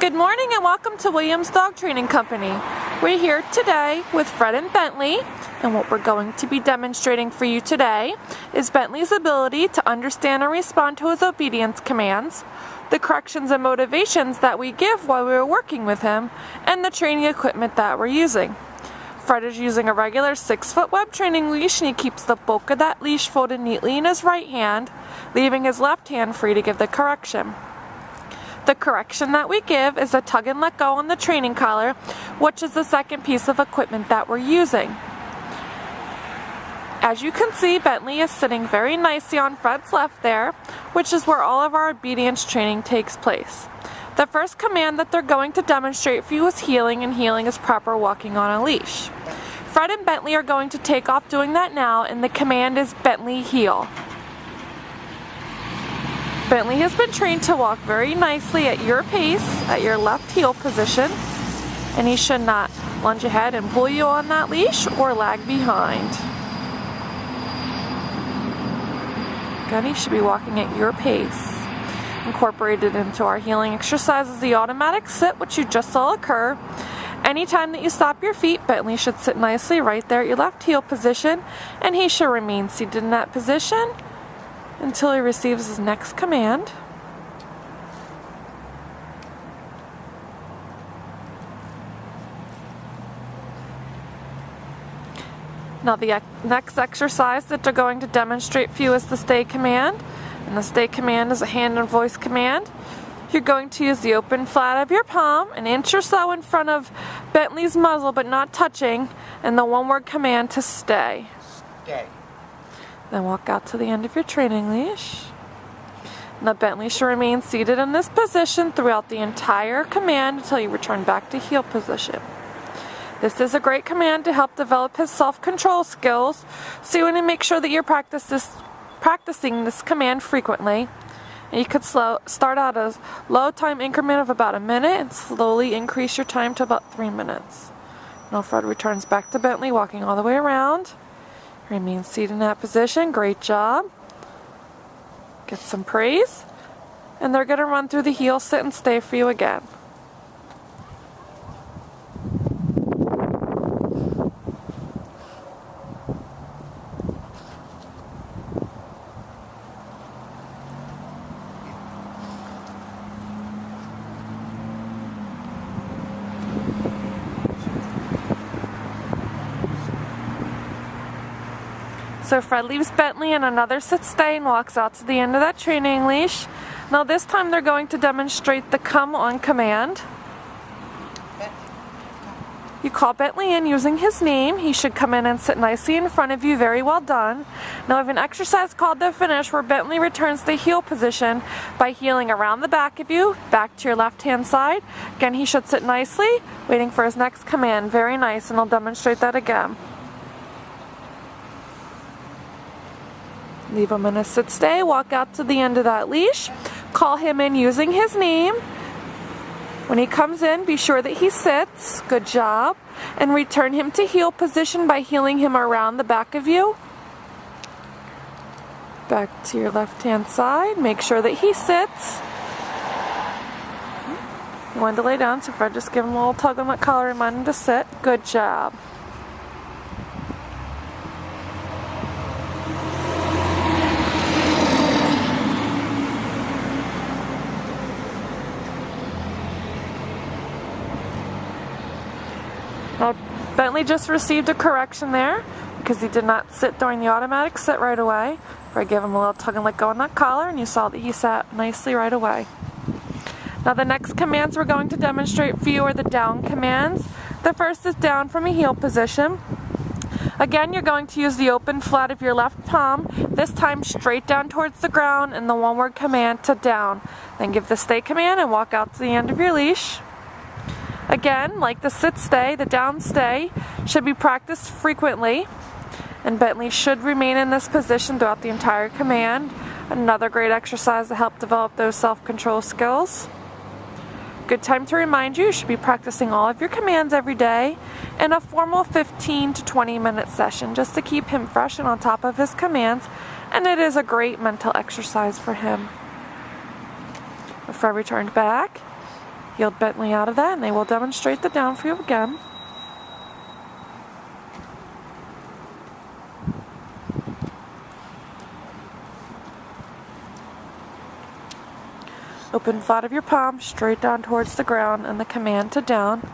Good morning and welcome to Williams Dog Training Company. We're here today with Fred and Bentley, and what we're going to be demonstrating for you today is Bentley's ability to understand and respond to his obedience commands, the corrections and motivations that we give while we're working with him, and the training equipment that we're using. Fred is using a regular 6-foot web training leash, and he keeps the bulk of that leash folded neatly in his right hand, leaving his left hand free to give the correction. The correction that we give is a tug and let go on the training collar, which is the second piece of equipment that we're using. As you can see, Bentley is sitting very nicely on Fred's left there, which is where all of our obedience training takes place. The first command that they're going to demonstrate for you is heeling, and heeling is proper walking on a leash. Fred and Bentley are going to take off doing that now, and the command is Bentley heel. Bentley has been trained to walk very nicely at your pace, at your left heel position, and he should not lunge ahead and pull you on that leash or lag behind. Again, he should be walking at your pace. Incorporated into our heeling exercise is the automatic sit, which you just saw occur. Anytime that you stop your feet, Bentley should sit nicely right there at your left heel position, and he should remain seated in that position until he receives his next command. Now the next exercise that they're going to demonstrate for you is the stay command. And the stay command is a hand and voice command. You're going to use the open flat of your palm, an inch or so in front of Bentley's muzzle but not touching, and the one-word command to stay. Stay. Then walk out to the end of your training leash. Now Bentley should remain seated in this position throughout the entire command until you return back to heel position. This is a great command to help develop his self-control skills, so you want to make sure that you're practicing this command frequently. And you could start out a low time increment of about a minute and slowly increase your time to about 3 minutes. Now Fred returns back to Bentley, walking all the way around. Remain seated in that position. Great job. Get some praise. And they're going to run through the heel, sit, and stay for you again. So Fred leaves Bentley in another sit stay and walks out to the end of that training leash. Now this time they're going to demonstrate the come on command. You call Bentley in using his name. He should come in and sit nicely in front of you. Very well done. Now we have an exercise called the finish, where Bentley returns to heel position by heeling around the back of you, back to your left hand side. Again, he should sit nicely, waiting for his next command. Very nice, and I'll demonstrate that again. Leave him in a sit stay, walk out to the end of that leash, call him in using his name. When he comes in, be sure that he sits, good job, and return him to heel position by heeling him around the back of you. Back to your left hand side, make sure that he sits. You wanted to lay down, so Fred just give him a little tug on that collar, remind him to sit, good job. Now, Bentley just received a correction there because he did not sit during the automatic sit right away. I gave him a little tug and let go on that collar, and you saw that he sat nicely right away. Now the next commands we're going to demonstrate for you are the down commands. The first is down from a heel position. Again, you're going to use the open flat of your left palm, this time straight down towards the ground, and the one-word command to down. Then give the stay command and walk out to the end of your leash. Again, like the sit stay, the down stay should be practiced frequently, and Bentley should remain in this position throughout the entire command. Another great exercise to help develop those self-control skills. Good time to remind you, you should be practicing all of your commands every day in a formal 15 to 20 minute session just to keep him fresh and on top of his commands, and it is a great mental exercise for him. Fred returned back. Yield Bentley out of that, and they will demonstrate the down for you again. Open flat of your palm, straight down towards the ground, and the command to down.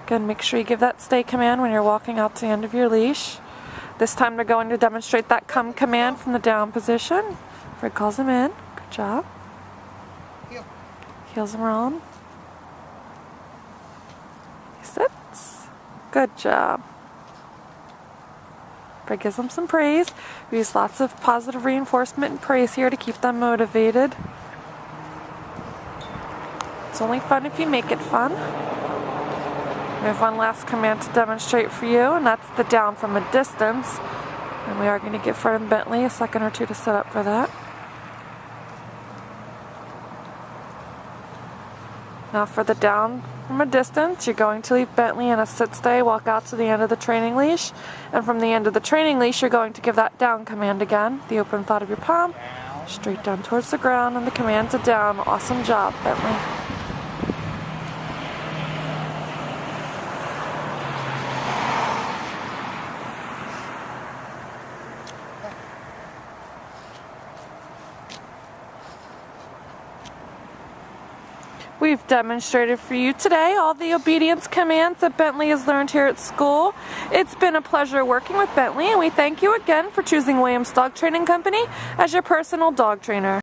Again, make sure you give that stay command when you're walking out to the end of your leash. This time they're going to demonstrate that come command from the down position. Fred calls him in. Good job. Heels him around. He sits. Good job. Fred gives them some praise. We use lots of positive reinforcement and praise here to keep them motivated. It's only fun if you make it fun. We have one last command to demonstrate for you, and that's the down from a distance. And we are going to give Fred and Bentley a second or two to set up for that. Now for the down from a distance, you're going to leave Bentley in a sit-stay, walk out to the end of the training leash. And from the end of the training leash, you're going to give that down command again. The open flat of your palm, straight down towards the ground, and the command to down. Awesome job, Bentley. We've demonstrated for you today all the obedience commands that Bentley has learned here at school. It's been a pleasure working with Bentley, and we thank you again for choosing Williams Dog Training Company as your personal dog trainer.